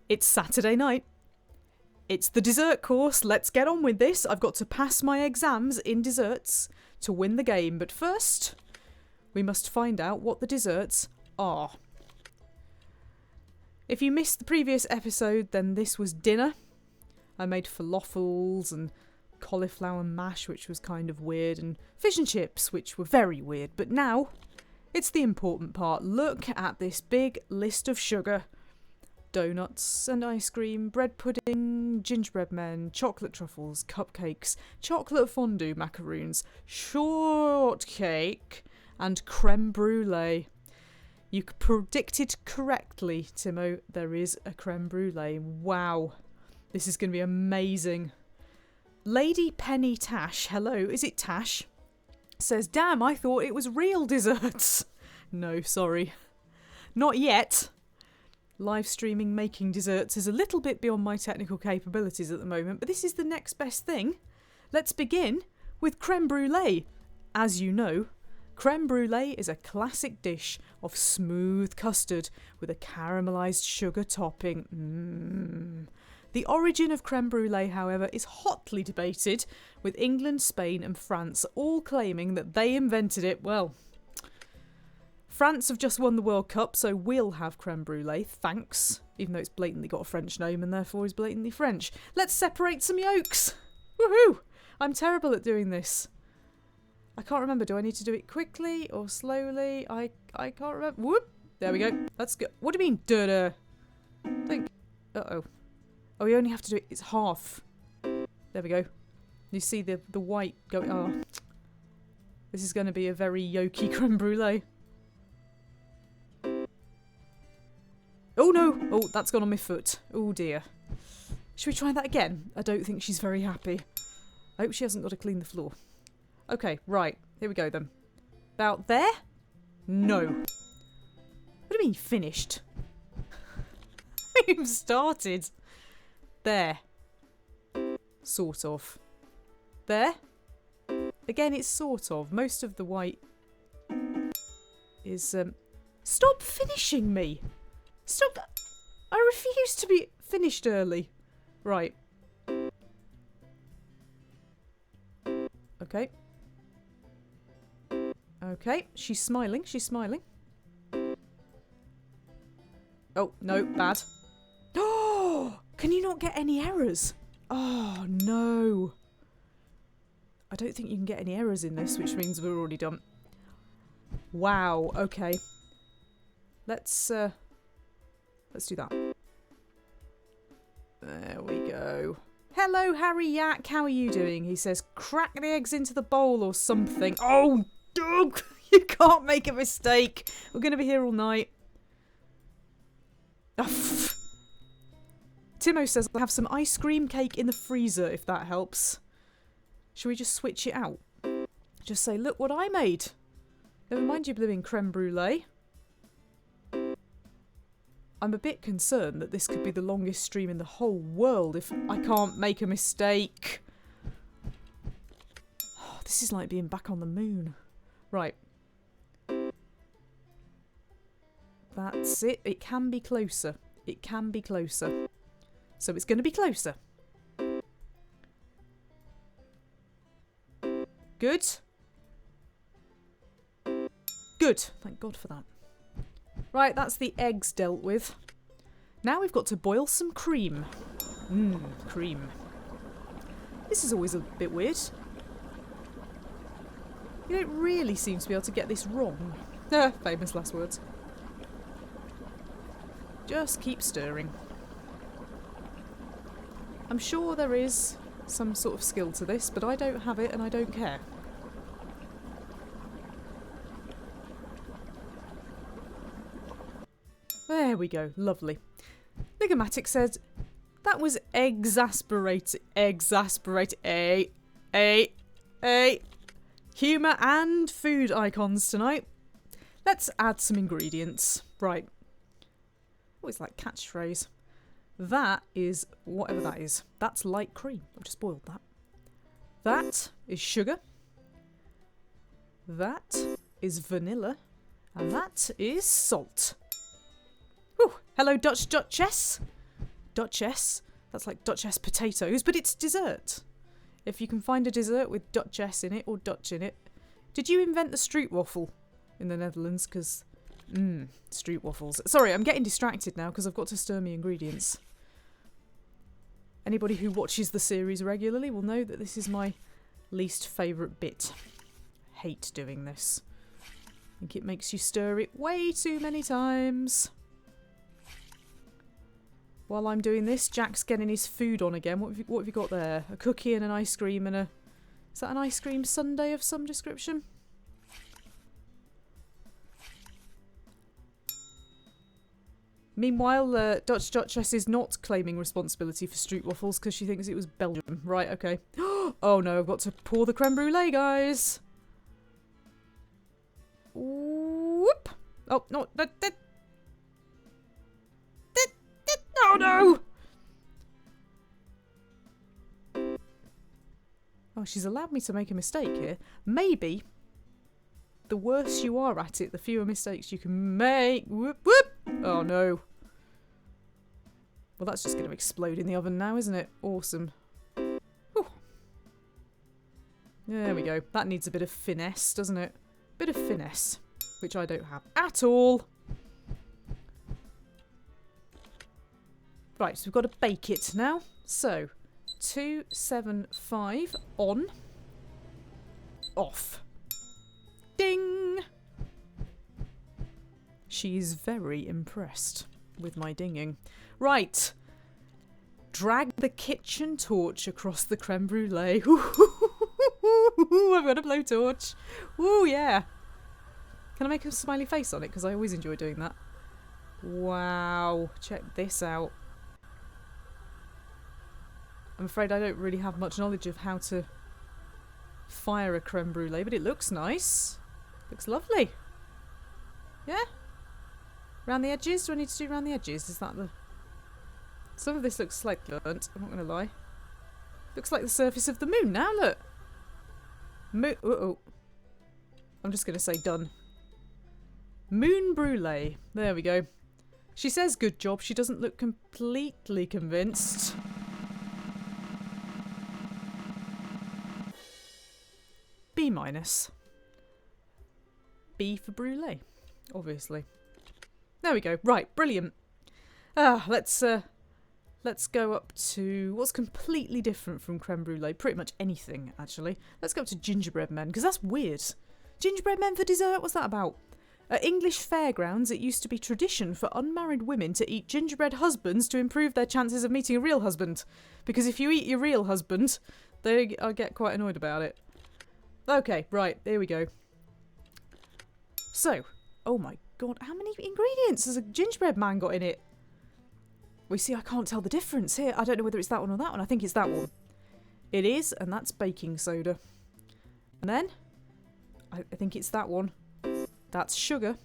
It's Saturday night. It's the dessert course. Let's get on with this. I've got to pass my exams in desserts to win the game. But first, we must find out what the desserts are. If you missed the previous episode, then this was dinner. I made falafels and cauliflower mash, which was kind of weird, and fish and chips, which were very weird. But now, it's the important part. Look at this big list of sugar. Doughnuts and ice cream, bread pudding, gingerbread men, chocolate truffles, cupcakes, chocolate fondue macaroons, shortcake, and creme brulee. You predicted correctly, Timo. There is a creme brulee. Wow. This is going to be amazing. Lady Penny Tash, hello, is it Tash? Says, damn, I thought it was real desserts. No, sorry. Not yet. Live streaming making desserts is a little bit beyond my technical capabilities at the moment, but this is the next best thing. Let's begin with creme brulee. As you know, creme brulee is a classic dish of smooth custard with a caramelised sugar topping. The origin of creme brulee, however, is hotly debated, with England, Spain and France all claiming that they invented it. Well, France have just won the World Cup, so we'll have creme brulee, thanks. Even though it's blatantly got a French name and therefore is blatantly French. Let's separate some yolks. Woohoo! I'm terrible at doing this. I can't remember. Do I need to do it quickly or slowly? I can't remember. Whoop! There we go. That's good. What do you mean, duh? Think. Uh-oh. Oh, we only have to do it. It's half. There we go. You see the white going. Oh. This is going to be a very yolky creme brulee. Oh no! Oh, that's gone on my foot. Oh dear. Should we try that again? I don't think she's very happy. I hope she hasn't got to clean the floor. Okay, right. Here we go then. About there? No. What do you mean finished? I haven't even started. There. Sort of. There. Again, it's sort of. Most of the white is... Stop finishing me! Stop! I refuse to be finished early. Right. Okay. Okay, she's smiling, she's smiling. Oh, no, bad. Oh! Can you not get any errors? Oh, no. I don't think you can get any errors in this, which means we're already done. Wow, okay. Let's do that. There we go. Hello, Harry Yak. How are you doing? He says, crack the eggs into the bowl or something. Oh, Doug! You can't make a mistake. We're going to be here all night. Oh, Timo says, I have some ice cream cake in the freezer, if that helps. Should we just switch it out? Just say, look what I made. Never mind your blooming creme brulee. I'm a bit concerned that this could be the longest stream in the whole world if I can't make a mistake. Oh, this is like being back on the moon. Right. That's it. It can be closer. It can be closer. So it's going to be closer. Good. Good. Thank God for that. Right, that's the eggs dealt with. Now we've got to boil some cream. Cream. This is always a bit weird. You don't really seem to be able to get this wrong. Famous last words. Just keep stirring. I'm sure there is some sort of skill to this, but I don't have it and I don't care. There we go. Lovely. Nigomatic said, that was exasperated. Humour and food icons tonight. Let's add some ingredients. Right. Always like catchphrase. That is whatever that is. That's light cream. I've just boiled that. That is sugar. That is vanilla. And that is salt. Whew. Hello, Dutch Duchess. Duchess. That's like Duchess potatoes, but it's dessert. If you can find a dessert with Duchess in it or Dutch in it. Did you invent the stroopwafel in the Netherlands? Because, stroopwafels. Sorry, I'm getting distracted now because I've got to stir my ingredients. Anybody who watches the series regularly will know that this is my least favourite bit. Hate doing this. I think it makes you stir it way too many times. While I'm doing this, Jack's getting his food on again. What have you got there? A cookie and an ice cream and a... Is that an ice cream sundae of some description? Meanwhile, Dutch Duchess is not claiming responsibility for stroopwafels because she thinks it was Belgium. Right, okay. Oh no, I've got to pour the creme brulee, guys. Whoop. Oh, no. Oh no! Oh, she's allowed me to make a mistake here. Maybe the worse you are at it, the fewer mistakes you can make. Whoop, whoop! Oh no. Well, that's just going to explode in the oven now, isn't it? Awesome. Whew. There we go. That needs a bit of finesse, doesn't it? Bit of finesse, which I don't have at all. Right, so we've got to bake it now. So, 275 on, off. Ding! She's very impressed with my dinging. Right. Drag the kitchen torch across the creme brulee. I've got a blowtorch. Ooh, yeah. Can I make a smiley face on it? Because I always enjoy doing that. Wow. Check this out. I'm afraid I don't really have much knowledge of how to fire a creme brulee, but it looks nice. Looks lovely. Yeah? Round the edges? Do I need to do round the edges? Is that the... Some of this looks slightly burnt, I'm not going to lie. Looks like the surface of the moon now, look. Uh-oh. I'm just going to say done. Moon brulee. There we go. She says good job. She doesn't look completely convinced. B minus. B for brulee, obviously. There we go. Right, brilliant. Let's go up to what's completely different from creme brulee. Pretty much anything, actually. Let's go up to Gingerbread Men, because that's weird. Gingerbread Men for dessert? What's that about? At English fairgrounds, it used to be tradition for unmarried women to eat gingerbread husbands to improve their chances of meeting a real husband. Because if you eat your real husband, they get quite annoyed about it. Okay, right, here we go. So, oh my god, how many ingredients has a gingerbread man got in it? We see, I can't tell the difference here. I don't know whether it's that one or that one. I think it's that one. It is, and that's baking soda. And then, I think it's that one. That's sugar.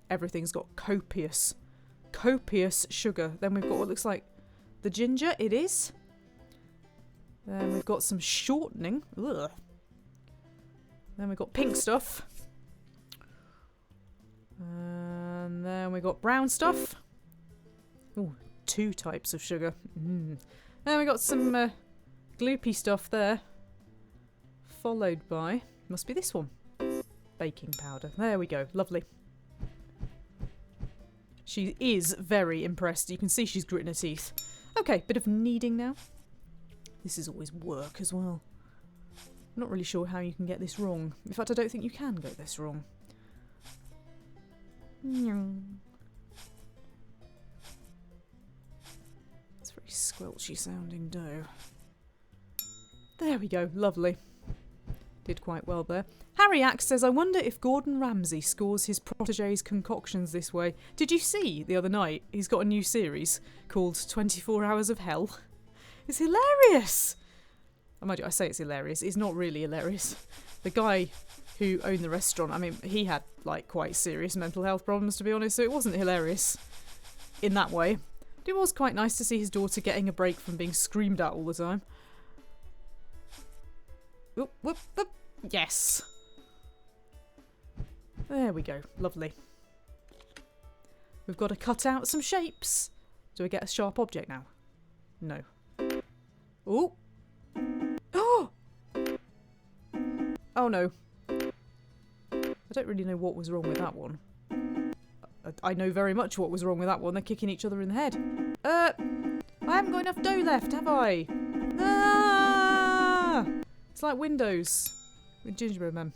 Everything's got copious sugar. Then we've got what looks like the ginger. It is. Then we've got some shortening. Ugh. Then we've got pink stuff. And then we've got brown stuff. Ooh, 2 types of sugar. Then we've got some gloopy stuff there. Followed by, must be this one. Baking powder. There we go. Lovely. She is very impressed. You can see she's gritting her teeth. Okay, bit of kneading now. This is always work as well. I'm not really sure how you can get this wrong. In fact, I don't think you can get this wrong. It's very squelchy sounding dough. There we go. Lovely. Did quite well there. Harry Axe says, I wonder if Gordon Ramsay scores his protégés' concoctions this way. Did you see the other night he's got a new series called 24 Hours of Hell? It's hilarious! I say it's hilarious. It's not really hilarious. The guy who owned the restaurant, I mean, he had like quite serious mental health problems, to be honest, so it wasn't hilarious in that way. But it was quite nice to see his daughter getting a break from being screamed at all the time. Whoop, whoop, whoop. Yes. There we go. Lovely. We've got to cut out some shapes. Do I get a sharp object now? No. Oh! Oh! Oh no. I don't really know what was wrong with that one. I know very much what was wrong with that one. They're kicking each other in the head. I haven't got enough dough left, have I? Ah! It's like Windows with Gingerbread Men.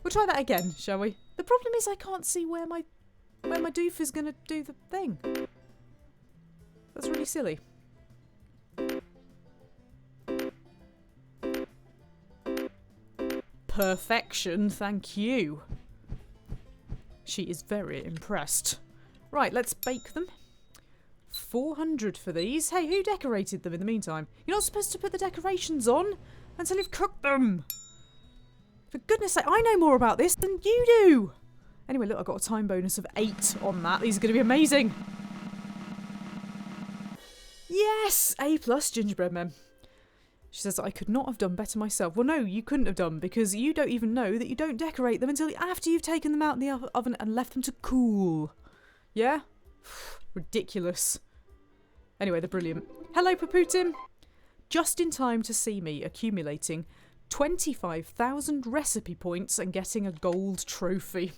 We'll try that again, shall we? The problem is I can't see where my doof is going to do the thing. That's really silly. Perfection, thank you. She is very impressed. Right, let's bake them. 400 for these. Hey, who decorated them in the meantime? You're not supposed to put the decorations on until you've cooked them. For goodness sake, I know more about this than you do. Anyway, look, I got a time bonus of 8 on that. These are going to be amazing. Yes! A+ Gingerbread Men. She says, I could not have done better myself. Well, no, you couldn't have done, because you don't even know that you don't decorate them until after you've taken them out in the oven and left them to cool. Yeah? Ridiculous. Anyway, they're brilliant. Hello, Paputin. Just in time to see me accumulating 25,000 recipe points and getting a gold trophy.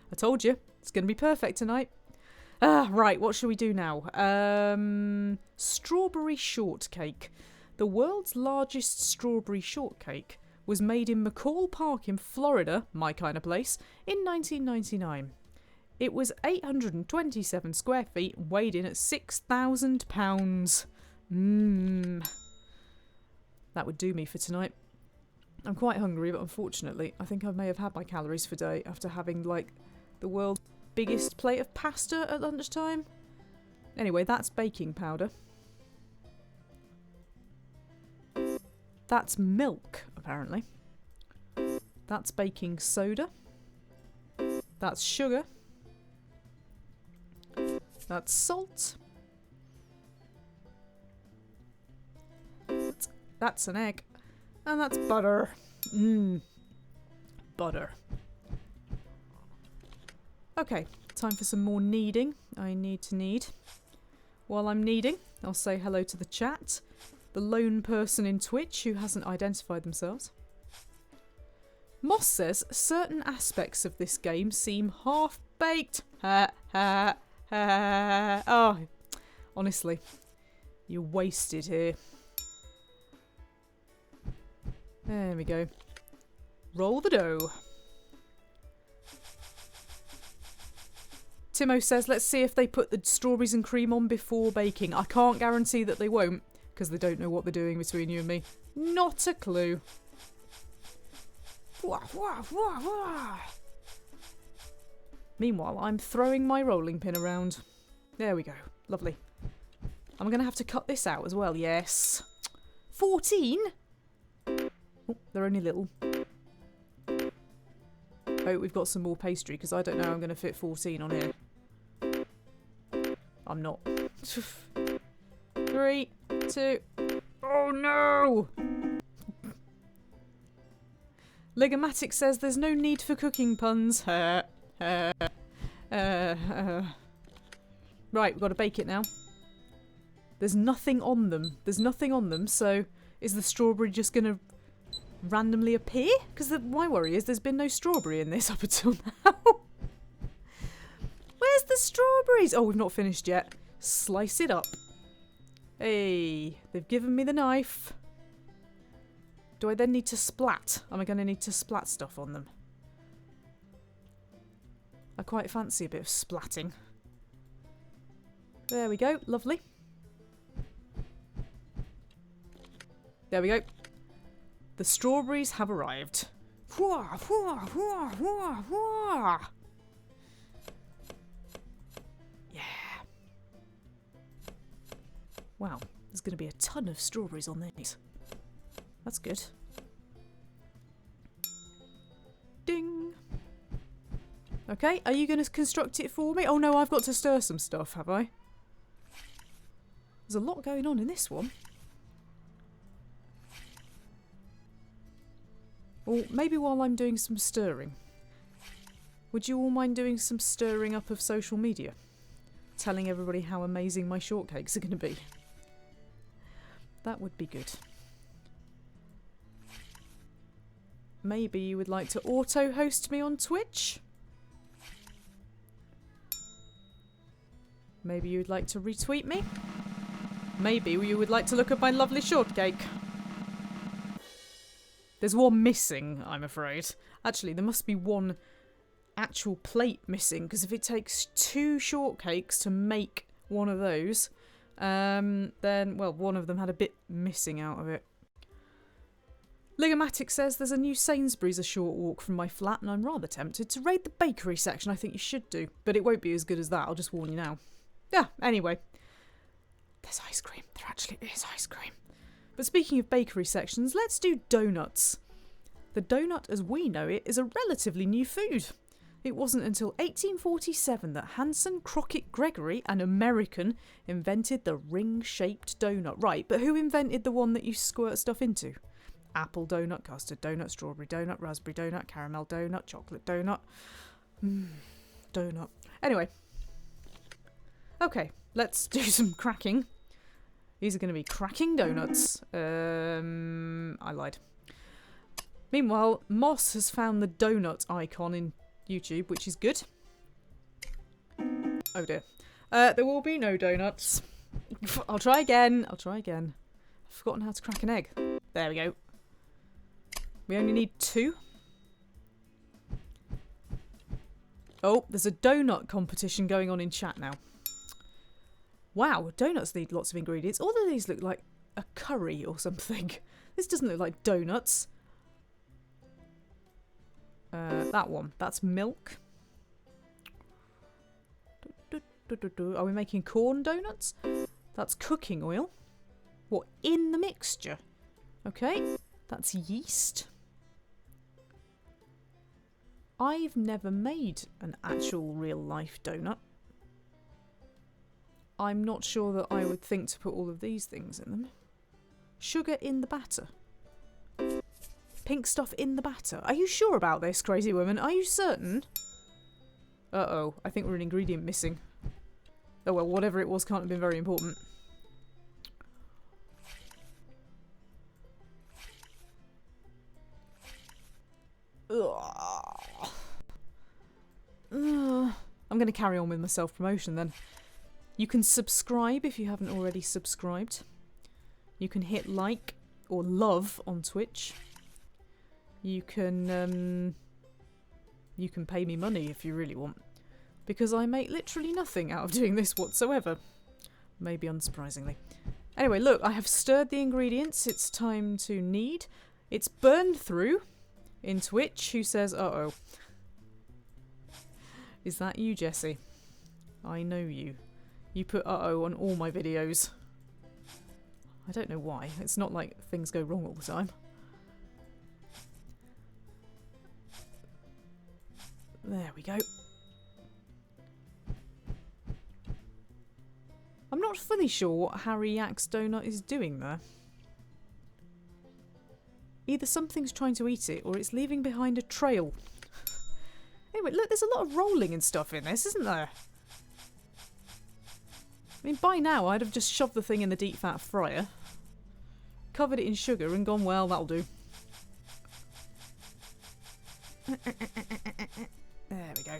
I told you, it's going to be perfect tonight. Right, what shall we do now? Strawberry shortcake. The world's largest strawberry shortcake was made in McCall Park in Florida, my kind of place, in 1999. It was 827 square feet and weighed in at 6,000 pounds. That would do me for tonight. I'm quite hungry, but unfortunately, I think I may have had my calories for day after having, like, the world's biggest plate of pasta at lunchtime. Anyway, that's baking powder. That's milk, apparently. That's baking soda. That's sugar. That's salt. That's an egg. And that's butter. Butter. Okay, time for some more kneading. I need to knead. While I'm kneading, I'll say hello to the chat. The lone person in Twitch who hasn't identified themselves. Moss says, certain aspects of this game seem half-baked. Oh, honestly, you're wasted here. There we go. Roll the dough. Timo says, let's see if they put the strawberries and cream on before baking. I can't guarantee that they won't, because they don't know what they're doing between you and me. Not a clue. Meanwhile, I'm throwing my rolling pin around. There we go. Lovely. I'm going to have to cut this out as well. Yes. 14? Oh, they're only little. Oh, we've got some more pastry, because I don't know how I'm going to fit 14 on here. I'm not. 3, 2... Oh no! Ligomatic says there's no need for cooking puns. Right, we've got to bake it now. There's nothing on them. There's nothing on them, so is the strawberry just going to randomly appear? Because my worry is there's been no strawberry in this up until now. Where's the strawberries? Oh, we've not finished yet. Slice it up. Hey, they've given me the knife. Do I then need to splat? Am I going to need to splat stuff on them? I quite fancy a bit of splatting. There we go. Lovely. There we go. The strawberries have arrived. Yeah. Wow, there's going to be a ton of strawberries on these. That's good. Ding. Okay, are you going to construct it for me? Oh no, I've got to stir some stuff, have I? There's a lot going on in this one. Or maybe while I'm doing some stirring. Would you all mind doing some stirring up of social media? Telling everybody how amazing my shortcakes are going to be. That would be good. Maybe you would like to auto-host me on Twitch? Maybe you would like to retweet me? Maybe you would like to look at my lovely shortcake. There's one missing, I'm afraid. Actually, there must be one actual plate missing, because if it takes 2 shortcakes to make one of those, then, well, one of them had a bit missing out of it. Ligomatic says there's a new Sainsbury's a short walk from my flat and I'm rather tempted to raid the bakery section. I think you should do, but it won't be as good as that, I'll just warn you now. Yeah, anyway. There's ice cream. There actually is ice cream. But speaking of bakery sections, let's do donuts. The donut as we know it is a relatively new food. It wasn't until 1847 that Hanson Crockett Gregory, an American, invented the ring-shaped donut. Right, but who invented the one that you squirt stuff into? Apple donut, custard donut, strawberry donut, raspberry donut, caramel donut, chocolate donut. Donut. Anyway. Okay, let's do some cracking. These are going to be cracking donuts. I lied. Meanwhile, Moss has found the donut icon in YouTube, which is good. Oh dear. There will be no donuts. I'll try again. I've forgotten how to crack an egg. There we go. We only need 2. Oh, there's a donut competition going on in chat now. Wow, donuts need lots of ingredients. All of these look like a curry or something. This doesn't look like donuts. That one. That's milk. Are we making corn donuts? That's cooking oil. What, in the mixture? Okay, that's yeast. I've never made an actual real-life donut. I'm not sure that I would think to put all of these things in them. Sugar in the batter. Pink stuff in the batter. Are you sure about this, crazy woman? Are you certain? Uh-oh, I think we're an ingredient missing. Oh well, whatever it was can't have been very important. I'm going to carry on with my self-promotion then. You can subscribe if you haven't already subscribed. You can hit like or love on Twitch. You can pay me money if you really want. Because I make literally nothing out of doing this whatsoever. Maybe unsurprisingly. Anyway, look, I have stirred the ingredients. It's time to knead. It's burned through in Twitch. Who says, uh-oh? Is that you, Jessie? I know you. You put uh-oh on all my videos. I don't know why. It's not like things go wrong all the time. There we go. I'm not fully sure what Harry Yak's donut is doing there. Either something's trying to eat it or it's leaving behind a trail. Anyway, look, there's a lot of rolling and stuff in this, isn't there? I mean, by now I'd have just shoved the thing in the deep fat fryer, covered it in sugar and gone, well, that'll do. There we go.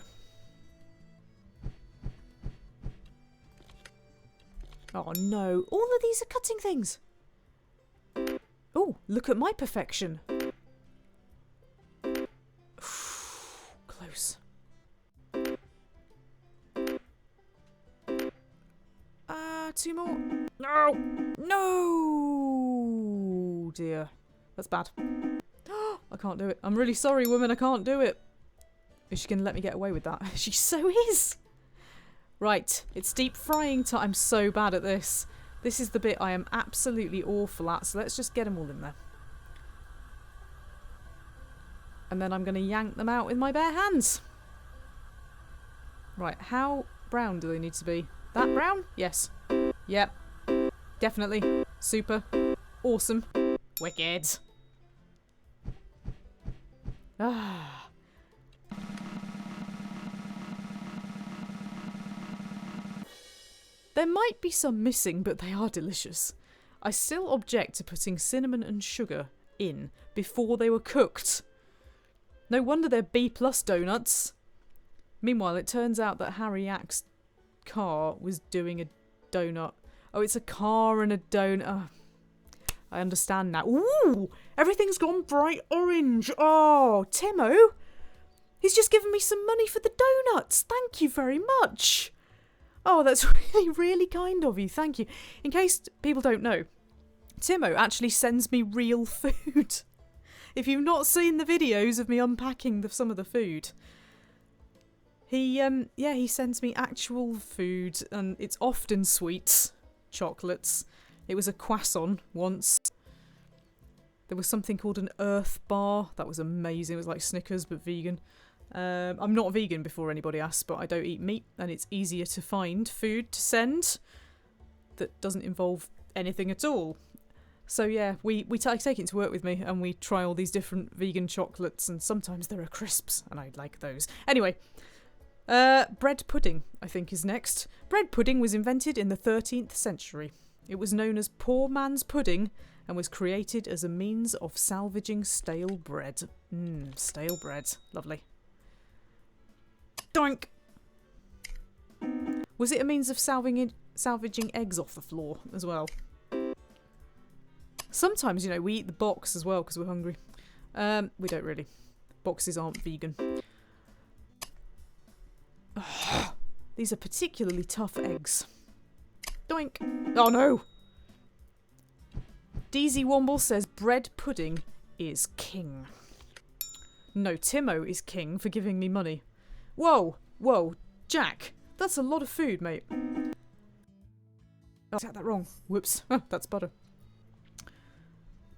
Oh no, all of these are cutting things. Oh, look at my perfection. Close. Two more. No! No! Dear. That's bad. I can't do it. I'm really sorry, woman. I can't do it. Is she going to let me get away with that? She so is. Right. It's deep frying time. I'm so bad at this. This is the bit I am absolutely awful at. So let's just get them all in there. And then I'm going to yank them out with my bare hands. Right. How brown do they need to be? That brown? Yes. Yep. Definitely. Super. Awesome. Wicked. Ah. There might be some missing, but they are delicious. I still object to putting cinnamon and sugar in before they were cooked. No wonder they're B+ donuts. Meanwhile, it turns out that Harry Yack's car was doing a donut. Oh, it's a car and a donut. Oh, I understand now. Ooh, everything's gone bright orange. Oh, Timo, he's just given me some money for the donuts. Thank you very much. Oh, that's really, really kind of you. Thank you. In case people don't know, Timo actually sends me real food. If you've not seen the videos of me unpacking some of the food, he sends me actual food, and it's often sweets, chocolates. It was a croissant once. There was something called an Earth bar. That was amazing. It was like Snickers, but vegan. I'm not vegan before anybody asks, but I don't eat meat, and it's easier to find food to send that doesn't involve anything at all. So yeah, we take it to work with me, and we try all these different vegan chocolates, and sometimes there are crisps, and I like those. Anyway, bread pudding, I think, is next. Bread pudding was invented in the 13th century. It was known as poor man's pudding and was created as a means of salvaging stale bread. Stale bread. Lovely. Doink! Was it a means of salvaging eggs off the floor as well? Sometimes, you know, we eat the box as well because we're hungry. We don't really. Boxes aren't vegan. Oh, these are particularly tough eggs. Doink! Oh no! DZ Womble says bread pudding is king. No, Timo is king for giving me money. Whoa! Whoa! Jack! That's a lot of food, mate. Oh, I said that wrong. Whoops. That's butter.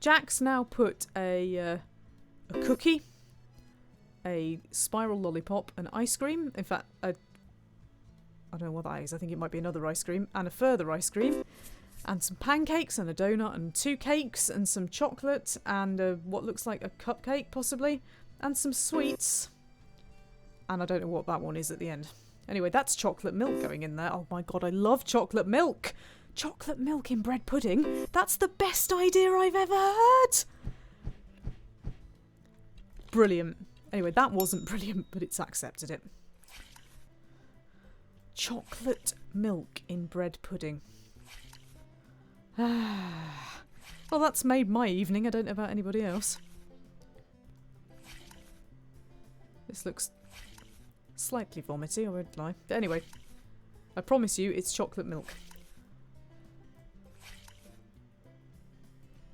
Jack's now put a cookie, a spiral lollipop, an ice cream. In fact, I don't know what that is. I think it might be another ice cream. And a further ice cream. And some pancakes and a donut and 2 cakes and some chocolate and what looks like a cupcake, possibly. And some sweets. And I don't know what that one is at the end. Anyway, that's chocolate milk going in there. Oh my god, I love chocolate milk! Chocolate milk in bread pudding? That's the best idea I've ever heard! Brilliant. Anyway, that wasn't brilliant, but it's accepted it. Chocolate milk in bread pudding. Well, that's made my evening. I don't know about anybody else. This looks slightly vomity, I won't lie. But anyway, I promise you it's chocolate milk.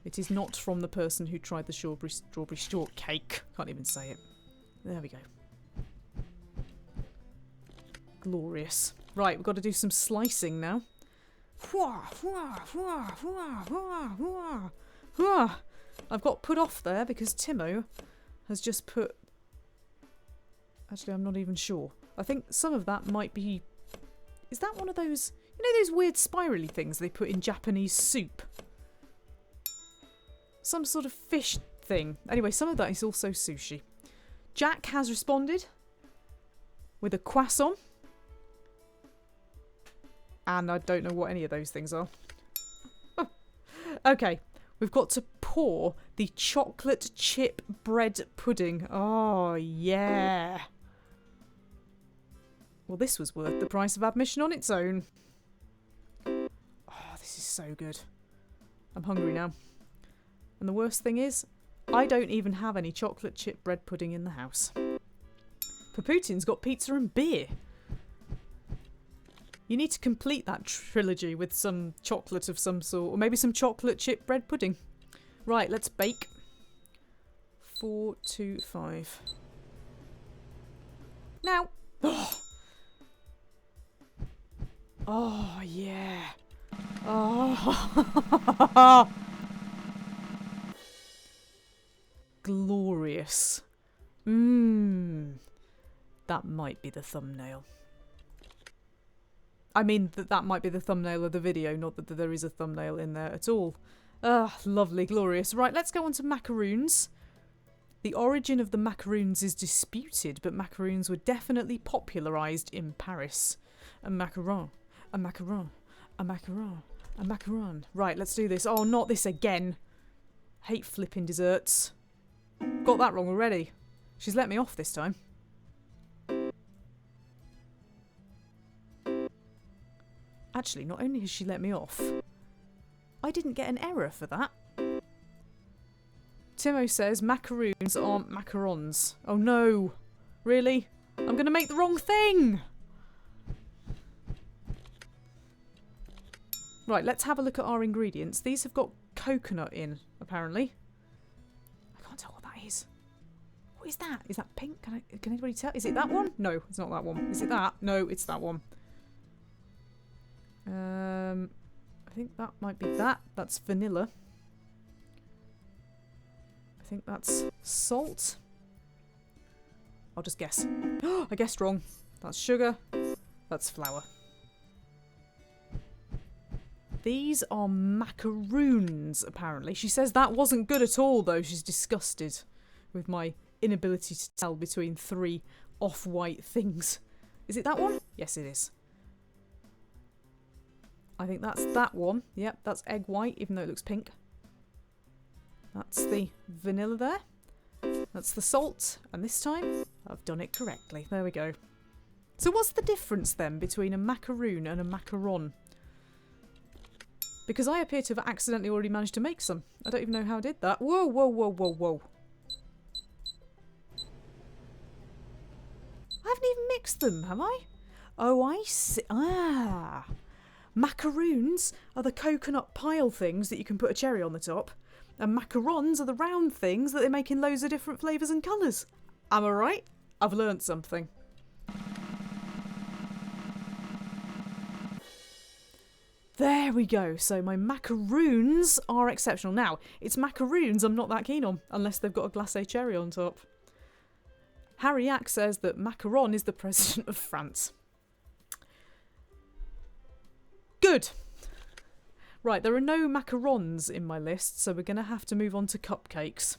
It is not from the person who tried the strawberry shortcake. Can't even say it. There we go. Glorious. Right, we've got to do some slicing now. I've got put off there because Timo has just put... Actually, I'm not even sure. I think some of that might be... Is that one of those... You know those weird spirally things they put in Japanese soup? Some sort of fish thing. Anyway, some of that is also sushi. Jack has responded with a croissant. And I don't know what any of those things are. Okay, we've got to pour the chocolate chip bread pudding. Oh, yeah. Well, this was worth the price of admission on its own. Oh, this is so good. I'm hungry now. And the worst thing is, I don't even have any chocolate chip bread pudding in the house. Paputin's got pizza and beer. You need to complete that trilogy with some chocolate of some sort, or maybe some chocolate chip bread pudding. Right, let's bake. 4, 2, 5. Now. Oh, oh yeah. Oh. Glorious. That might be the thumbnail. I mean, that might be the thumbnail of the video, not that there is a thumbnail in there at all. Ah, lovely, glorious. Right, let's go on to macaroons. The origin of the macaroons is disputed, but macaroons were definitely popularised in Paris. A macaron, a macaron, a macaron, A macaron. Right, let's do this. Oh, not this again. Hate flipping desserts. Got that wrong already. She's let me off this time. Actually, not only has she let me off, I didn't get an error for that. Timo says macaroons aren't macarons. Oh no. Really? I'm going to make the wrong thing. Right, let's have a look at our ingredients. These have got coconut in, apparently. I can't tell what that is. What is that? Is that pink? Can anybody tell? Is it that one? No, it's not that one. Is it that? No, it's that one. I think that might be that. That's vanilla. I think that's salt. I'll just guess. I guessed wrong. That's sugar. That's flour. These are macaroons, apparently. She says that wasn't good at all, though. She's disgusted with my inability to tell between three off-white things. Is it that one? Yes, it is. I think that's that one. Yep, that's egg white, even though it looks pink. That's the vanilla there. That's the salt. And this time, I've done it correctly. There we go. So what's the difference, then, between a macaroon and a macaron? Because I appear to have accidentally already managed to make some. I don't even know how I did that. Whoa, whoa, whoa, whoa, whoa. I haven't even mixed them, have I? Oh, I see. Ah. Macaroons are the coconut pile things that you can put a cherry on the top. And macarons are the round things that they make in loads of different flavours and colours. Am I right? I've learnt something. There we go. So my macaroons are exceptional. Now, it's macaroons I'm not that keen on, unless they've got a glacé cherry on top. Harry Yack says that Macaron is the president of France. Good. Right, there are no macarons in my list, so we're going to have to move on to cupcakes.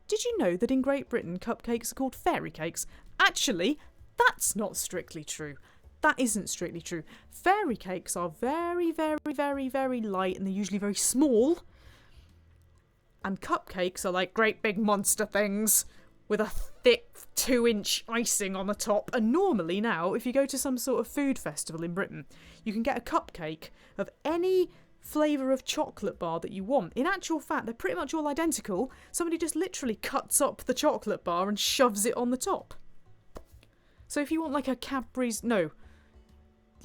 Did you know that in Great Britain, cupcakes are called fairy cakes? Actually, that's not strictly true. That isn't strictly true. Fairy cakes are very, very, very, very light, and they're usually very small. And cupcakes are like great big monster things with a thick 2-inch icing on the top. And normally now, if you go to some sort of food festival in Britain, you can get a cupcake of any flavour of chocolate bar that you want. In actual fact, they're pretty much all identical. Somebody just literally cuts up the chocolate bar and shoves it on the top. So if you want like a Cadbury's... No,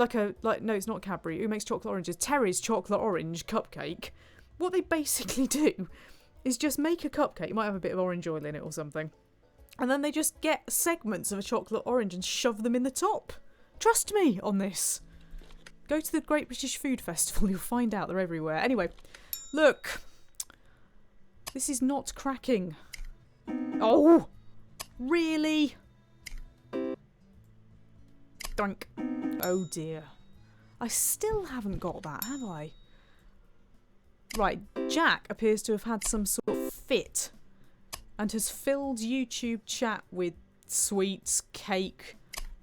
it's not Cadbury. Who makes chocolate oranges? Terry's chocolate orange cupcake. What they basically do is just make a cupcake. It might have a bit of orange oil in it or something. And then they just get segments of a chocolate orange and shove them in the top. Trust me on this. Go to the Great British Food Festival. You'll find out they're everywhere. Anyway, look. This is not cracking. Oh! Really? Doink. Oh dear. I still haven't got that, have I? Right, Jack appears to have had some sort of fit and has filled YouTube chat with sweets, cake,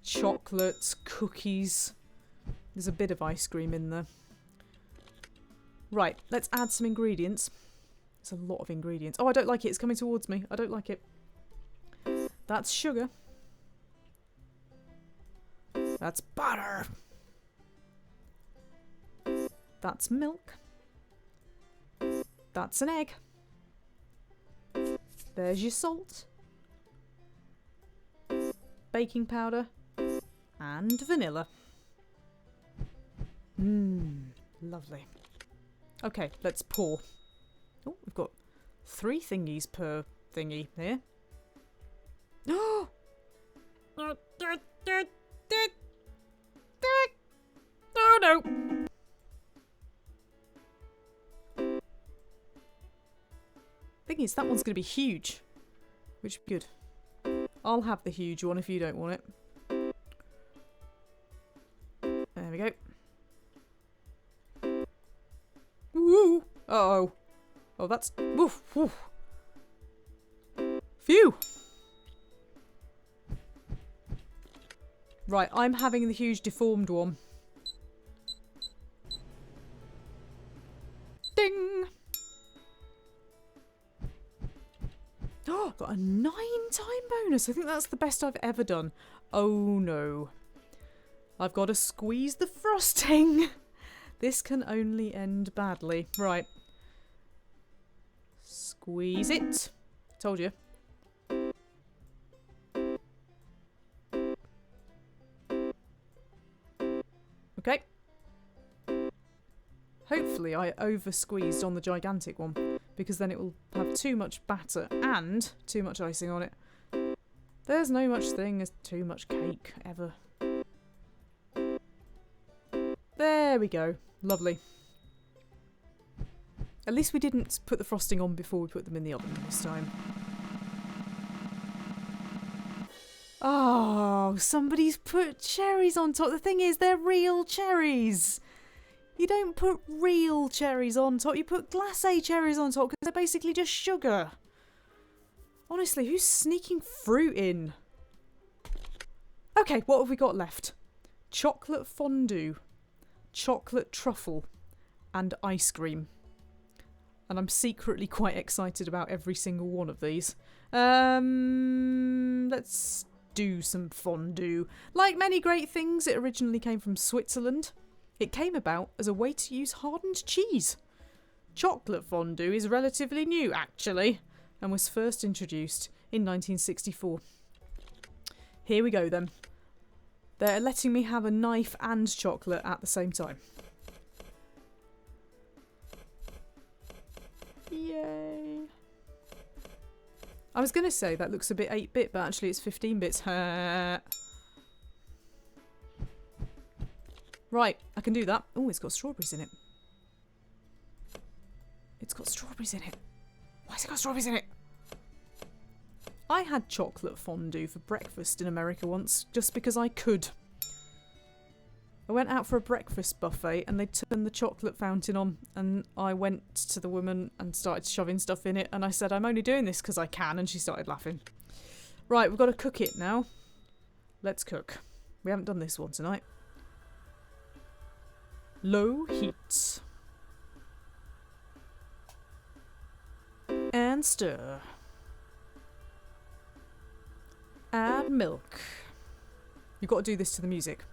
chocolates, cookies. There's a bit of ice cream in there. Right, let's add some ingredients. It's a lot of ingredients. Oh, I don't like it. It's coming towards me. I don't like it. That's sugar. That's butter. That's milk. That's an egg. There's your salt. Baking powder. And vanilla. Lovely. Okay, let's pour. Oh, we've got 3 thingies per thingy here. Oh! Oh no! Thing is, that one's going to be huge. Which is good. I'll have the huge one if you don't want it. There we go. Woo! Uh-oh. Oh, that's... Woof, woof. Phew! Right, I'm having the huge deformed one. Got a 9-time bonus. I think that's the best I've ever done. Oh no. I've got to squeeze the frosting. This can only end badly. Right. Squeeze it. Told you. Okay. Hopefully I over squeezed on the gigantic one, because then it will have too much batter and too much icing on it. There's no much thing as too much cake ever. There we go. Lovely. At least we didn't put the frosting on before we put them in the oven this time. Oh, somebody's put cherries on top. The thing is, they're real cherries. You don't put real cherries on top. You put glacé cherries on top because they're basically just sugar. Honestly, who's sneaking fruit in? Okay, what have we got left? Chocolate fondue, chocolate truffle, and ice cream. And I'm secretly quite excited about every single one of these. Let's do some fondue. Like many great things, it originally came from Switzerland. It came about as a way to use hardened cheese. Chocolate fondue is relatively new, actually, and was first introduced in 1964. Here we go then. They're letting me have a knife and chocolate at the same time. Yay. I was going to say that looks a bit 8-bit, but actually it's 15 bits. Right, I can do that. Oh, it's got strawberries in it. It's got strawberries in it. Why's it got strawberries in it? I had chocolate fondue for breakfast in America once, just because I could. I went out for a breakfast buffet and they turned the chocolate fountain on, and I went to the woman and started shoving stuff in it, and I said, I'm only doing this because I can, and she started laughing. Right, we've got to cook it now. Let's cook. We haven't done this one tonight. Low heat. And stir. Add milk. You've got to do this to the music.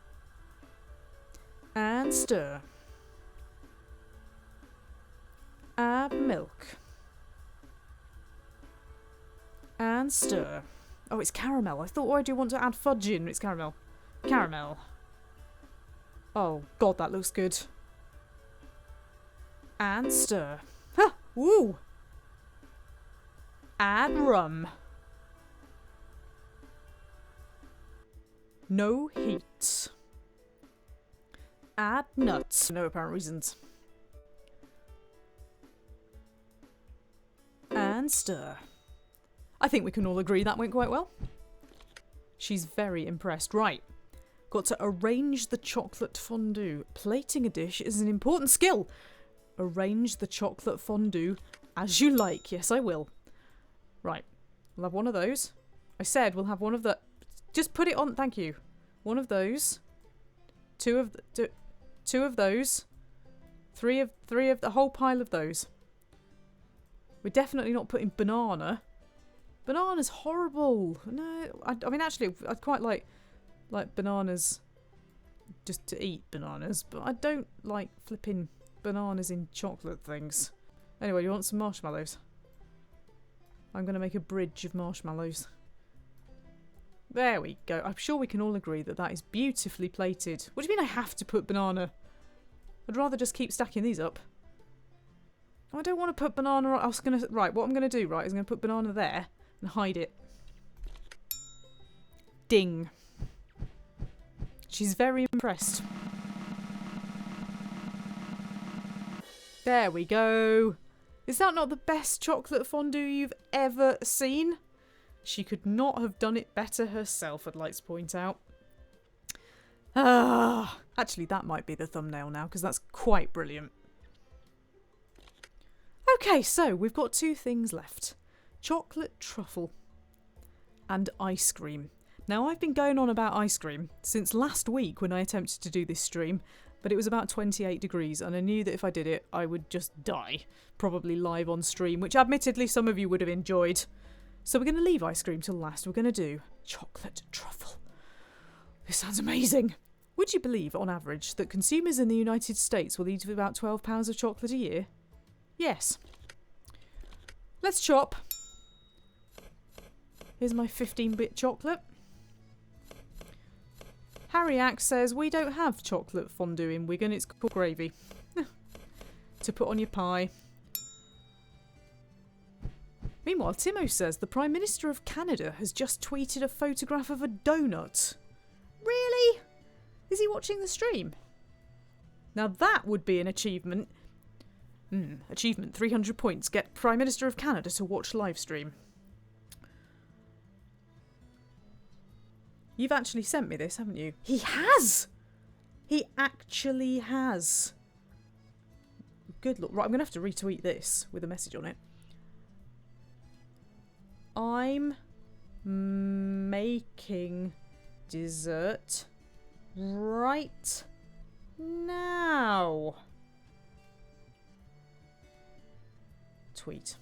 And stir. Add milk. And stir. Oh, it's caramel. I thought, why do you want to add fudge in? It's caramel. Caramel. Oh, God, that looks good. And stir. Huh! Woo! Add rum. No heat. Add nuts for no apparent reasons. And stir. I think we can all agree that went quite well. She's very impressed. Right. Got to arrange the chocolate fondue. Plating a dish is an important skill. Arrange the chocolate fondue as you like. Yes, I will. Right. We'll have one of those. I said we'll have one of the... Just put it on. Thank you. One of those. Two of those. Three of the whole pile of those. We're definitely not putting banana. Banana's horrible. No, I mean actually I'd quite like bananas just to eat bananas, but I don't like flipping bananas in chocolate things. Anyway, you want some marshmallows? I'm going to make a bridge of marshmallows. There we go. I'm sure we can all agree that that is beautifully plated. What do you mean I have to put banana? I'd rather just keep stacking these up. Oh, I don't want to put banana on. I was going to... Right, what I'm going to do, right, is I'm going to put banana there and hide it. Ding. She's very impressed. There we go. Is that not the best chocolate fondue you've ever seen? She could not have done it better herself, I'd like to point out. Actually, that might be the thumbnail now, because that's quite brilliant. Okay, so we've got two things left. Chocolate truffle and ice cream. Now, I've been going on about ice cream since last week when I attempted to do this stream, but it was about 28 degrees, and I knew that if I did it, I would just die. Probably live on stream, which admittedly some of you would have enjoyed. So we're going to leave ice cream till last. We're going to do chocolate truffle. This sounds amazing. Would you believe, on average, that consumers in the United States will eat about 12 pounds of chocolate a year? Yes. Let's chop. Here's my 15-bit chocolate. Harry Axe says, we don't have chocolate fondue in Wigan, it's called gravy. To put on your pie. Meanwhile, Timo says, the Prime Minister of Canada has just tweeted a photograph of a donut. Really? Is he watching the stream? Now that would be an achievement. Achievement, 300 points. Get Prime Minister of Canada to watch live stream. You've actually sent me this, haven't you? He has! He actually has. Good luck. Right, I'm going to have to retweet this with a message on it. I'm making dessert right now. Tweet.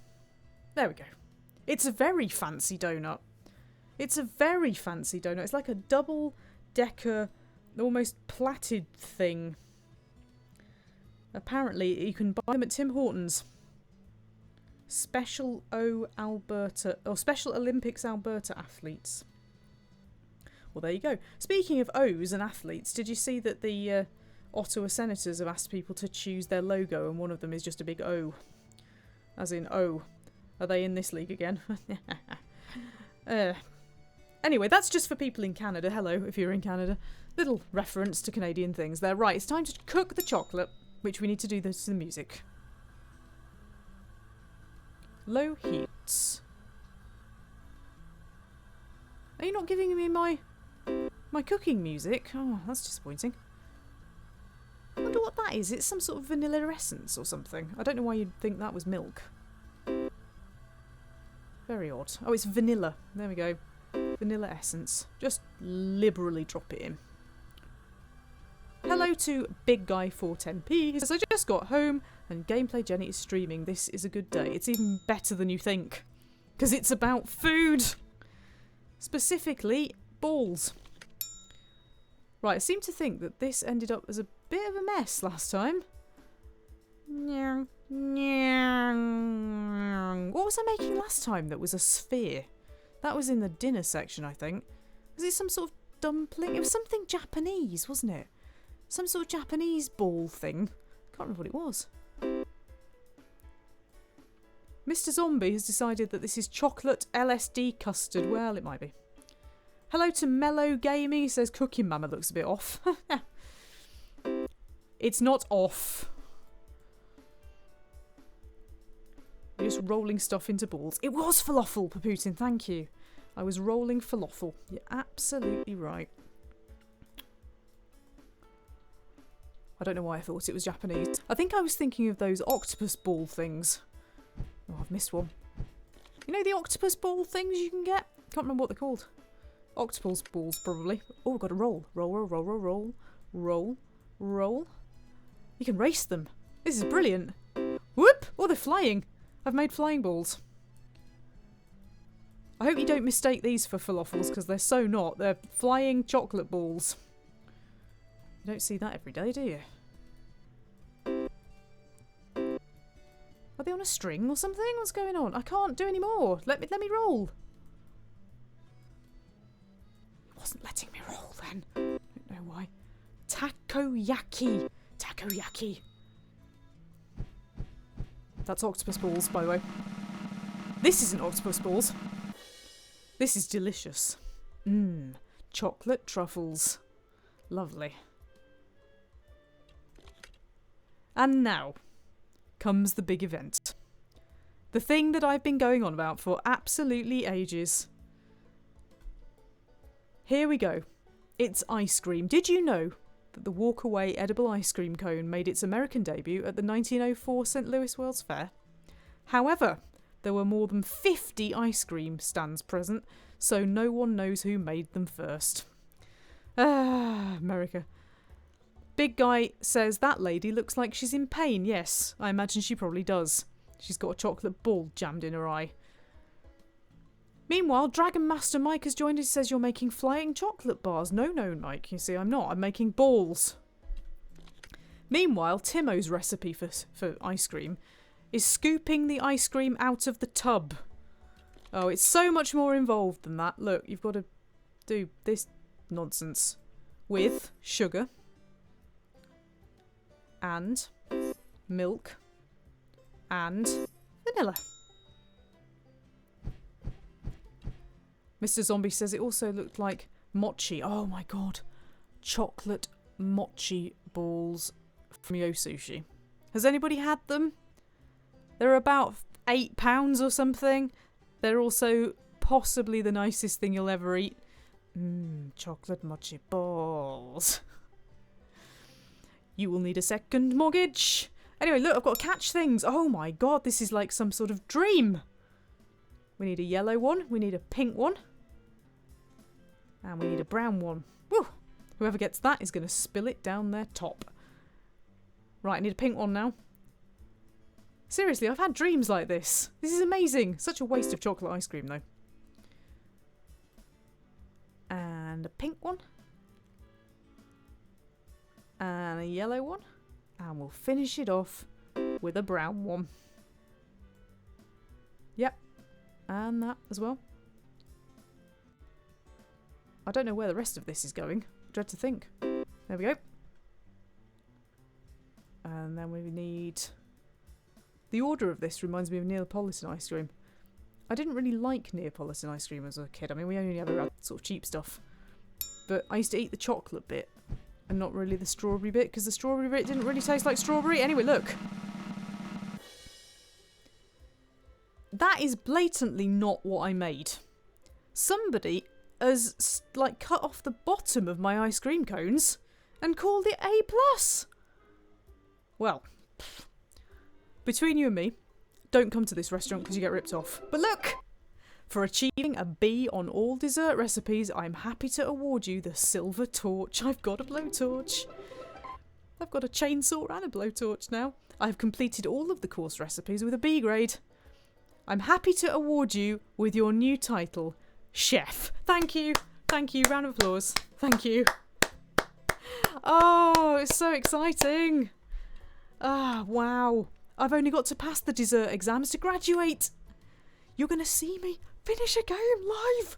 There we go. It's a very fancy donut. It's a very fancy donut. It's like a double-decker, almost plaited thing. Apparently, you can buy them at Tim Hortons. Special Special Olympics Alberta athletes. Well, there you go. Speaking of O's and athletes, did you see that the Ottawa Senators have asked people to choose their logo and one of them is just a big O? As in, O. Are they in this league again? Anyway, that's just for people in Canada. Hello, if you're in Canada. Little reference to Canadian things there. Right, it's time to cook the chocolate, which we need to do this to the music. Low heat. Are you not giving me my cooking music? Oh, that's disappointing. I wonder what that is. It's some sort of vanilla essence or something. I don't know why you'd think that was milk. Very odd. Oh, it's vanilla. There we go. Vanilla essence. Just liberally drop it in. Hello to Big Guy 410p. He says, I just got home and Gameplay Jenny is streaming. This is a good day. It's even better than you think. Because it's about food. Specifically, balls. Right, I seem to think that this ended up as a bit of a mess last time. What was I making last time that was a sphere? That was in the dinner section, I think. Was it some sort of dumpling? It was something Japanese, wasn't it? Some sort of Japanese ball thing. Can't remember what it was. Mr. Zombie has decided that this is chocolate LSD custard. Well, it might be. Hello to Mellow Gaming. He says Cooking Mama looks a bit off. It's not off. You're just rolling stuff into balls. It was falafel, Paputin, thank you. I was rolling falafel. You're absolutely right. I don't know why I thought it was Japanese. I think I was thinking of those octopus ball things. Oh, I've missed one. You know the octopus ball things you can get? Can't remember what they're called. Octopus balls, probably. Oh, I've got to roll. Roll, roll, roll, roll, roll. Roll, roll. You can race them. This is brilliant. Whoop! Oh, they're flying. I've made flying balls. I hope you don't mistake these for falafels because they're so not. They're flying chocolate balls. You don't see that every day, do you? Are they on a string or something? What's going on? I can't do any more. Let me roll. It wasn't letting me roll then. I don't know why. Takoyaki. Takoyaki. That's octopus balls, by the way. This isn't octopus balls. This is delicious. Mmm. Chocolate truffles. Lovely. And now comes the big event. The thing that I've been going on about for absolutely ages. Here we go. It's ice cream. Did you know that the walk-away edible ice cream cone made its American debut at the 1904 St. Louis World's Fair? However, there were more than 50 ice cream stands present, so no one knows who made them first. Ah, America. Big Guy says that lady looks like she's in pain. Yes, I imagine she probably does. She's got a chocolate ball jammed in her eye. Meanwhile, Dragon Master Mike has joined us. He says you're making flying chocolate bars. No, Mike. You see, I'm not. I'm making balls. Meanwhile, Timo's recipe for ice cream is scooping the ice cream out of the tub. Oh, it's so much more involved than that. Look, you've got to do this nonsense with sugar and milk and vanilla. Mr. Zombie says it also looked like mochi. Oh my god. Chocolate mochi balls from Yo Sushi. Has anybody had them? They're about £8 or something. They're also possibly the nicest thing you'll ever eat. Chocolate mochi balls. You will need a second mortgage. Anyway, look, I've got to catch things. Oh my god, this is like some sort of dream. We need a yellow one. We need a pink one. And we need a brown one. Woo! Whoever gets that is going to spill it down their top. Right, I need a pink one now. Seriously, I've had dreams like this. This is amazing. Such a waste of chocolate ice cream, though. And a pink one. And a yellow one. And we'll finish it off with a brown one. Yep. And that as well. I don't know where the rest of this is going. I dread to think. There we go. And then we need... The order of this reminds me of Neapolitan ice cream. I didn't really like Neapolitan ice cream as a kid. I mean, we only ever had sort of cheap stuff. But I used to eat the chocolate bit and not really the strawberry bit, because the strawberry bit didn't really taste like strawberry. Anyway, look. That is blatantly not what I made. Somebody has, like, cut off the bottom of my ice cream cones and called it A+. Well, between you and me, don't come to this restaurant because you get ripped off. But look! For achieving a B on all dessert recipes, I'm happy to award you the silver torch. I've got a blowtorch. I've got a chainsaw and a blowtorch now. I've completed all of the course recipes with a B grade. I'm happy to award you with your new title, Chef. Thank you. Thank you. Round of applause. Thank you. Oh, it's so exciting. Ah, wow. I've only got to pass the dessert exams to graduate. You're going to see me finish a game live.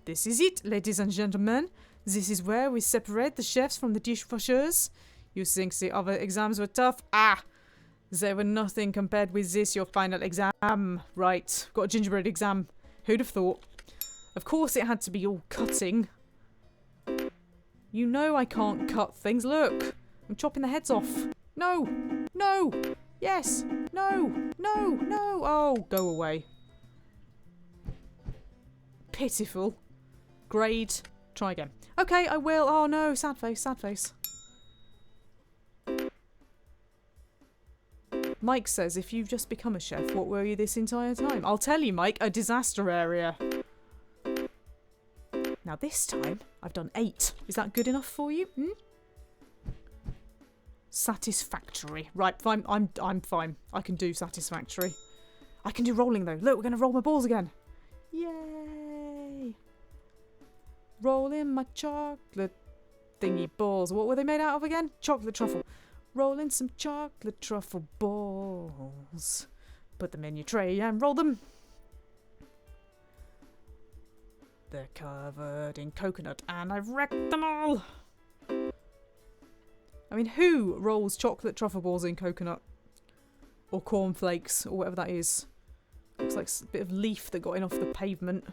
This is it, ladies and gentlemen. This is where we separate the chefs from the dishwashers. You think the other exams were tough? Ah, they were nothing compared with this, your final exam. Right, got a gingerbread exam. Who'd have thought? Of course it had to be all cutting. You know I can't cut things. Look, I'm chopping the heads off. No, no, yes, no, no, no. Oh, go away. Pitiful. Grade. Try again. Okay, I will. Oh no, sad face, sad face. Mike says, if you've just become a chef, what were you this entire time? I'll tell you, Mike, a disaster area. Now this time, I've done 8. Is that good enough for you? Satisfactory. Right, fine. I'm fine. I can do satisfactory. I can do rolling though. Look, we're going to roll my balls again. Yay! Rolling my chocolate thingy balls. What were they made out of again? Chocolate truffle. Rolling some chocolate truffle balls. Put them in your tray and roll them. They're covered in coconut and I've wrecked them all. I mean, who rolls chocolate truffle balls in coconut? Or cornflakes, or whatever that is. Looks like a bit of leaf that got in off the pavement.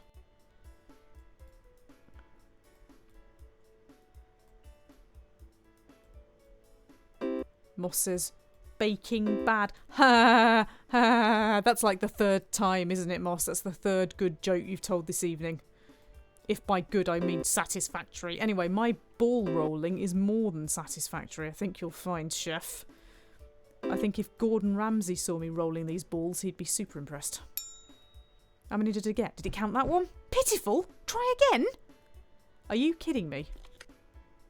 Moss says, baking bad. Ha ha. That's like the 3rd time, isn't it, Moss? That's the 3rd good joke you've told this evening. If by good I mean satisfactory. Anyway, my ball rolling is more than satisfactory, I think you'll find, Chef. I think if Gordon Ramsay saw me rolling these balls, he'd be super impressed. How many did I get? Did he count that one? Pitiful! Try again? Are you kidding me?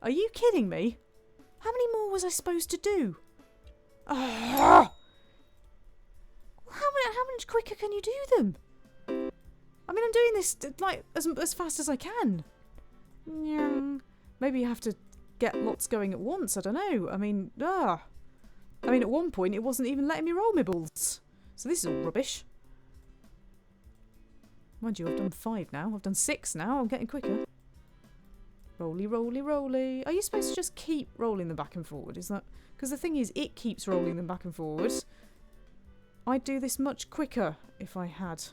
Are you kidding me? How many more was I supposed to do? How much quicker can you do them? I mean, I'm doing this like as fast as I can. Yeah. Maybe you have to get lots going at once. I don't know. I mean, at one point it wasn't even letting me roll my balls. So this is all rubbish. Mind you, I've done 5 now. I've done 6 now. I'm getting quicker. Rolly, rolly, rolly. Are you supposed to just keep rolling them back and forward? Is that... Because the thing is, it keeps rolling them back and forward. I'd do this much quicker if I had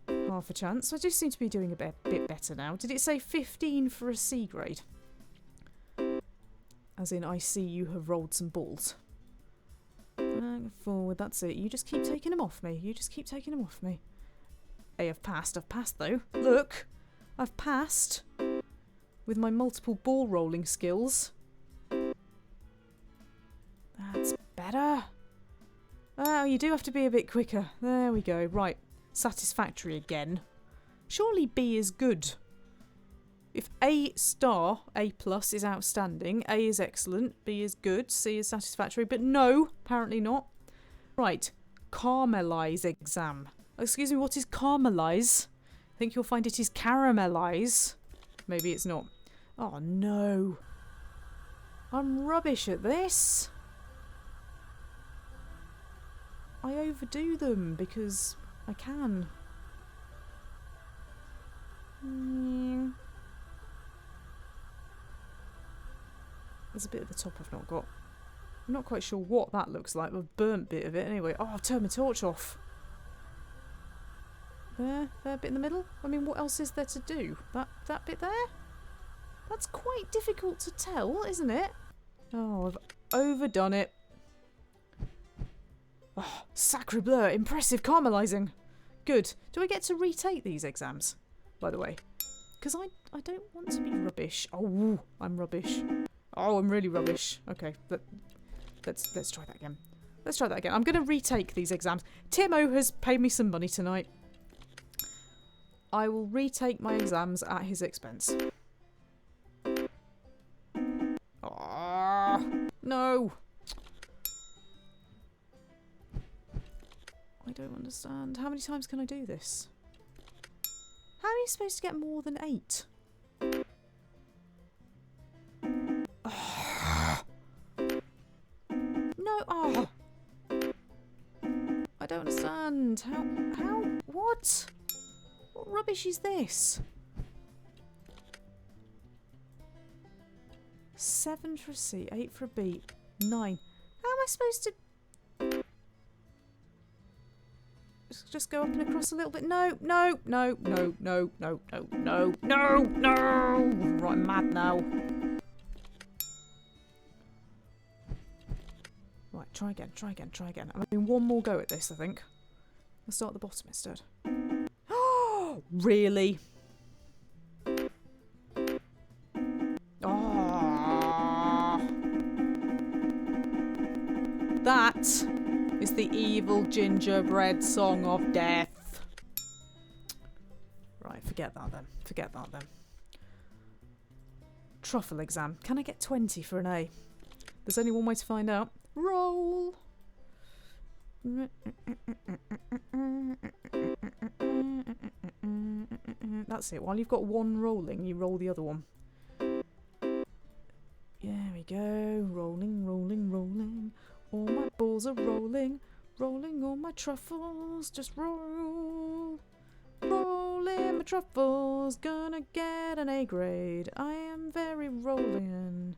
half a chance. So I just seem to be doing a bit better now. Did it say 15 for a C grade? As in, I see you have rolled some balls. Forward, that's it. You just keep taking them off me. You just keep taking them off me. Hey, I've passed. I've passed, though. Look! I've passed. With my multiple ball rolling skills. That's better. Oh, you do have to be a bit quicker. There we go. Right. Satisfactory again. Surely B is good. If A star, A plus is outstanding, A is excellent, B is good, C is satisfactory, but no, apparently not. Right. Caramelize exam. Excuse me, what is caramelize? I think you'll find it is caramelize. Maybe it's not. Oh no. I'm rubbish at this. I overdo them because I can. There's a bit at the top I've not got. I'm not quite sure what that looks like. I've burnt bit of it anyway. Oh, I've turned my torch off. There, bit in the middle. I mean, what else is there to do? That bit there? That's quite difficult to tell, isn't it? Oh, I've overdone it. Oh, sacre bleu, impressive caramelising. Good. Do I get to retake these exams, by the way? Because I don't want to be rubbish. Oh, I'm rubbish. Oh, I'm really rubbish. Okay, let's try that again. Let's try that again. I'm going to retake these exams. Timo has paid me some money tonight. I will retake my exams at his expense. Oh, no. I don't understand. How many times can I do this? How are you supposed to get more than 8? Oh. No. Oh. I don't understand. How? What? What rubbish is this? 7 for a C, 8 for a B, 9. How am I supposed to... Just go up and across a little bit? No, no, no, no, no, no, no, no, no, no! Right, I'm mad now. Right, try again, try again, try again. I'm doing one more go at this, I think. I'll start at the bottom instead. Oh, really? Oh. That is the evil gingerbread song of death. Right, forget that then. Forget that then. Truffle exam. Can I get 20 for an A? There's only one way to find out. Roll! That's it. While you've got one rolling, you roll the other one. There we go. Rolling, rolling, rolling. All my balls are rolling. Rolling all my truffles. Just roll. Rolling my truffles. Gonna get an A grade. I am very rolling.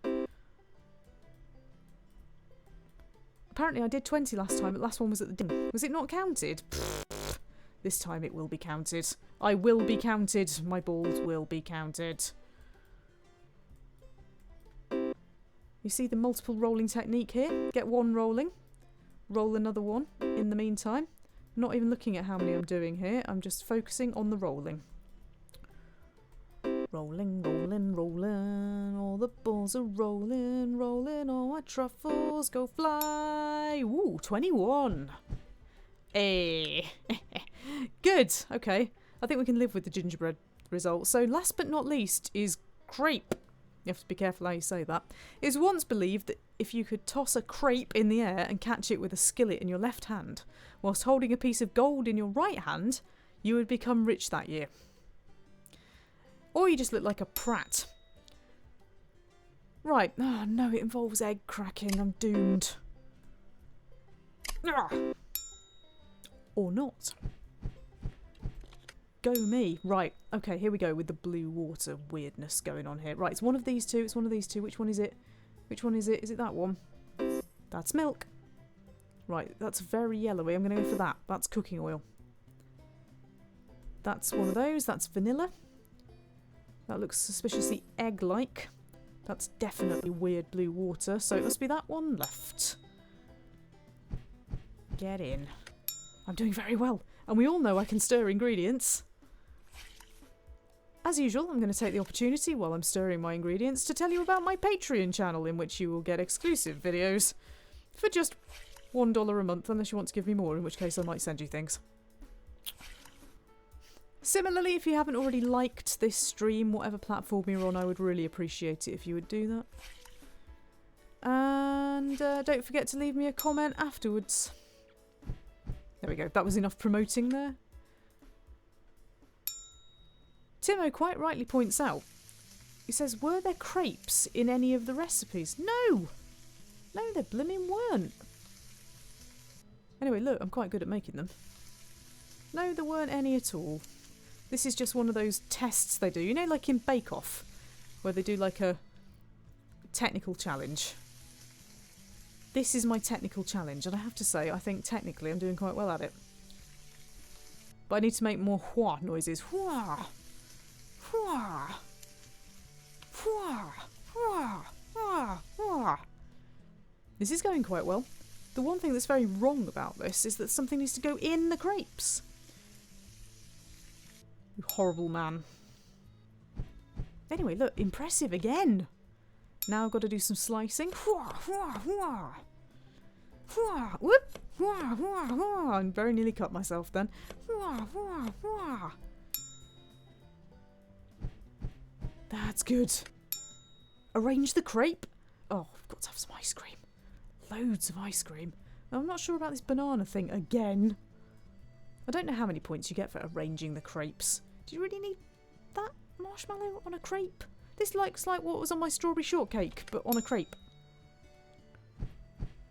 Apparently I did 20 last time, but last one was at the ding. Was it not counted? Pfft. This time it will be counted. I will be counted. My balls will be counted. You see the multiple rolling technique here? Get one rolling. Roll another one in the meantime. I'm not even looking at how many I'm doing here. I'm just focusing on the rolling. Rolling, rolling, rolling. All the balls are rolling, rolling. All my truffles go fly. Ooh, 21. Hey. Good. Okay. I think we can live with the gingerbread result. So last but not least is crepe. You have to be careful how you say that. It was once believed that if you could toss a crepe in the air and catch it with a skillet in your left hand, whilst holding a piece of gold in your right hand, you would become rich that year. Or you just look like a prat. Right. Oh no, it involves egg cracking. I'm doomed. Or not. Go me. Right. Okay, here we go with the blue water weirdness going on here. Right, it's one of these two. It's one of these two. Which one is it? Which one is it? Is it that one? That's milk. Right, that's very yellowy. I'm going to go for that. That's cooking oil. That's one of those. That's vanilla. That looks suspiciously egg-like. That's definitely weird blue water, so it must be that one left. Get in. I'm doing very well. And we all know I can stir ingredients. As usual, I'm going to take the opportunity while I'm stirring my ingredients to tell you about my Patreon channel, in which you will get exclusive videos for just $1 a month, unless you want to give me more, in which case I might send you things. Similarly, if you haven't already liked this stream, whatever platform you're on, I would really appreciate it if you would do that. And don't forget to leave me a comment afterwards. There we go. That was enough promoting there. Timo quite rightly points out, he says, were there crepes in any of the recipes? No! No, there blimmin' weren't. Anyway, look, I'm quite good at making them. No, there weren't any at all. This is just one of those tests they do. You know, like in Bake Off, where they do like a technical challenge. This is my technical challenge, and I have to say, I think technically I'm doing quite well at it. But I need to make more hua noises. Hua! Hua! Hua! Hua! Hua! Hua! This is going quite well. The one thing that's very wrong about this is that something needs to go in the crepes. You horrible man. Anyway, look, impressive again. Now I've got to do some slicing. Hua, hua, hua. Hua, whoop, hua, hua, hua. I very nearly cut myself then. Hua, hua, hua. That's good. Arrange the crepe. Oh, I've got to have some ice cream. Loads of ice cream. I'm not sure about this banana thing again. I don't know how many points you get for arranging the crepes. Do you really need that marshmallow on a crepe? This looks like what was on my strawberry shortcake, but on a crepe.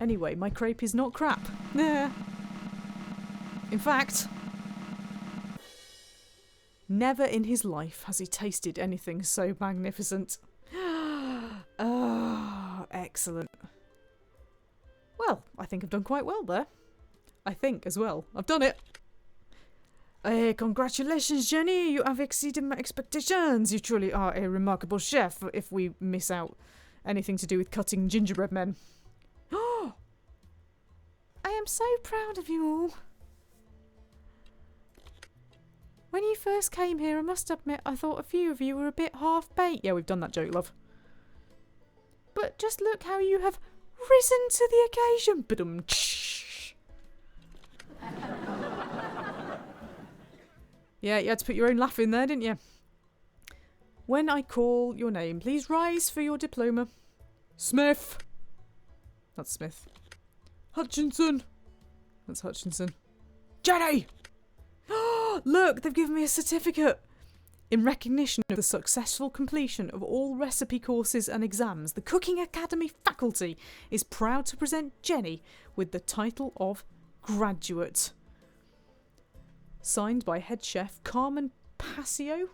Anyway, my crepe is not crap. Nah. In fact, never in his life has he tasted anything so magnificent. Ah, excellent. Well, I think I've done quite well there. I think as well. I've done it. Congratulations, Jenny. You have exceeded my expectations. You truly are a remarkable chef, if we miss out anything to do with cutting gingerbread men. Oh! I am so proud of you all. When you first came here, I must admit, I thought a few of you were a bit half-baked. Yeah, we've done that joke, love. But just look how you have risen to the occasion. Ba-dum-tsh. Yeah, you had to put your own laugh in there, didn't you? When I call your name, please rise for your diploma. Smith. That's Smith. Hutchinson. That's Hutchinson. Jenny! Look, they've given me a certificate. In recognition of the successful completion of all recipe courses and exams, the Cooking Academy faculty is proud to present Jenny with the title of Graduate. Signed by head chef Carmen Passio.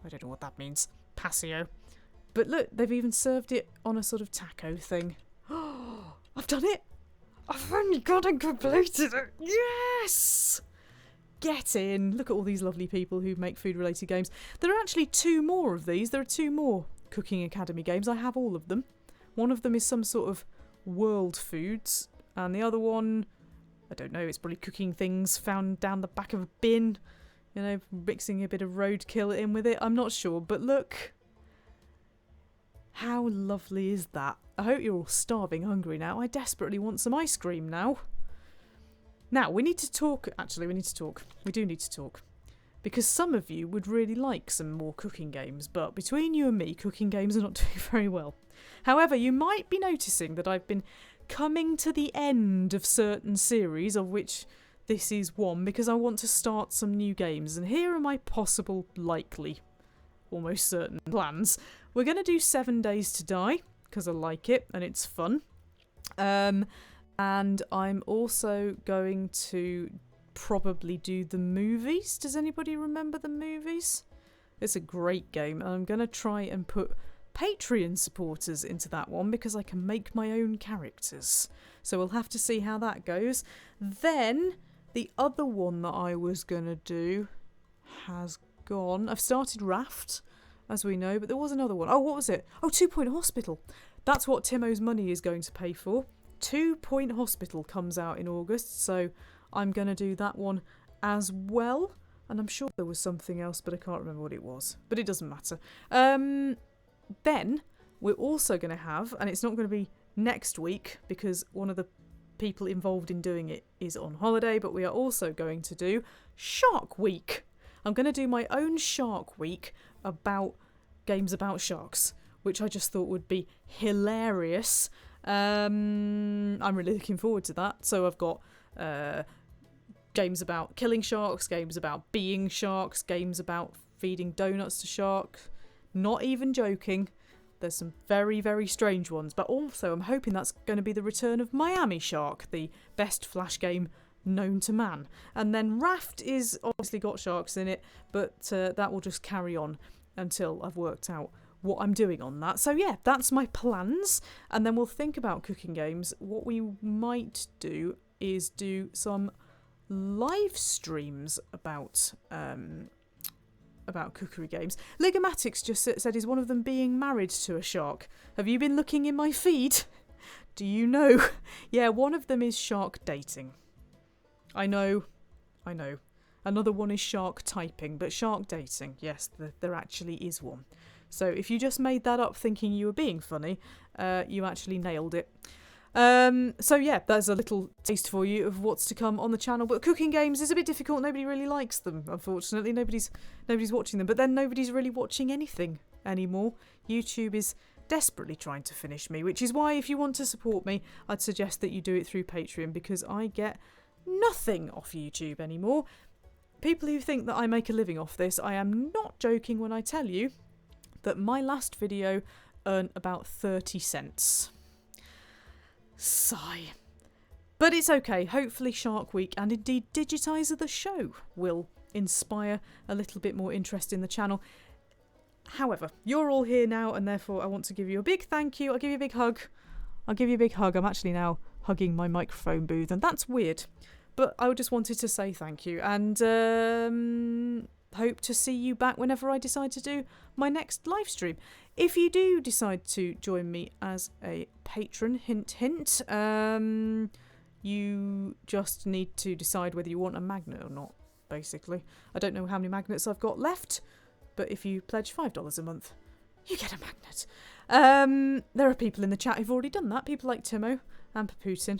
I don't know what that means. Passio. But look, they've even served it on a sort of taco thing. Oh, I've done it! I've finally got and completed it! Yes! Get in. Look at all these lovely people who make food-related games. There are actually 2 more of these. There are 2 more Cooking Academy games. I have all of them. One of them is some sort of world foods, and the other one, I don't know, it's probably cooking things found down the back of a bin. You know, mixing a bit of roadkill in with it. I'm not sure, but look. How lovely is that? I hope you're all starving hungry now. I desperately want some ice cream now. Now, we need to talk. Actually, we need to talk. We do need to talk. Because some of you would really like some more cooking games, but between you and me, cooking games are not doing very well. However, you might be noticing that I've been coming to the end of certain series, of which this is one because I want to start some new games. And here are my possible, likely, almost certain plans. We're going to do 7 Days to Die because I like it and it's fun. And I'm also going to probably do the movies. Does anybody remember the movies? It's a great game, and I'm going to try and put Patreon supporters into that one because I can make my own characters. So we'll have to see how that goes. Then the other one that I was going to do has gone. I've started Raft, as we know, but there was another one. Oh, what was it? Oh, 2 Point Hospital. That's what Timo's money is going to pay for. 2 Point Hospital comes out in August, so I'm going to do that one as well. And I'm sure there was something else, but I can't remember what it was. But it doesn't matter. Then we're also going to have, and it's not going to be next week because one of the people involved in doing it is on holiday, but we are also going to do Shark Week. I'm going to do my own Shark Week about games about sharks, which I just thought would be hilarious. I'm really looking forward to that. So I've got games about killing sharks, games about being sharks, games about feeding donuts to sharks. Not even joking. There's some very, very strange ones. But also I'm hoping that's going to be the return of Miami Shark, the best Flash game known to man. And then Raft is obviously got sharks in it, but that will just carry on until I've worked out what I'm doing on that. So yeah, that's my plans. And then we'll think about cooking games. What we might do is do some live streams about cookery games. Ligomatics just said, is one of them being married to a shark? Have you been looking in my feed? Do you know? Yeah, one of them is shark dating. I know. Another one is shark typing, but shark dating, yes, there actually is one. So if you just made that up thinking you were being funny, you actually nailed it. So yeah, there's a little taste for you of what's to come on the channel. But cooking games is a bit difficult. Nobody really likes them, unfortunately. Nobody's watching them. But then nobody's really watching anything anymore. YouTube is desperately trying to finish me, which is why if you want to support me, I'd suggest that you do it through Patreon because I get nothing off YouTube anymore. People who think that I make a living off this, I am not joking when I tell you that my last video earned about 30 cents. Sigh. But it's okay. Hopefully Shark Week and indeed Digitizer the show will inspire a little bit more interest in the channel. However, you're all here now and therefore I want to give you a big thank you. I'll give you a big hug. I'm actually now hugging my microphone booth and that's weird. But I just wanted to say thank you and hope to see you back whenever I decide to do my next live stream. If you do decide to join me as a patron, hint hint, you just need to decide whether you want a magnet or not, basically. I don't know how many magnets I've got left, but if you pledge $5 a month, you get a magnet. There are people in the chat who've already done that, people like Timo and Paputin.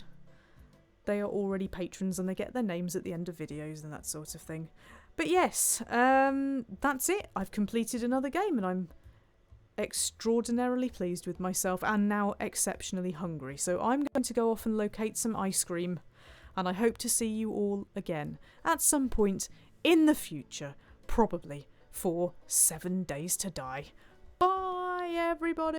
They are already patrons and they get their names at the end of videos and that sort of thing. But yes, that's it. I've completed another game and I'm extraordinarily pleased with myself and now exceptionally hungry. So I'm going to go off and locate some ice cream and I hope to see you all again at some point in the future, probably for 7 Days to Die. Bye everybody!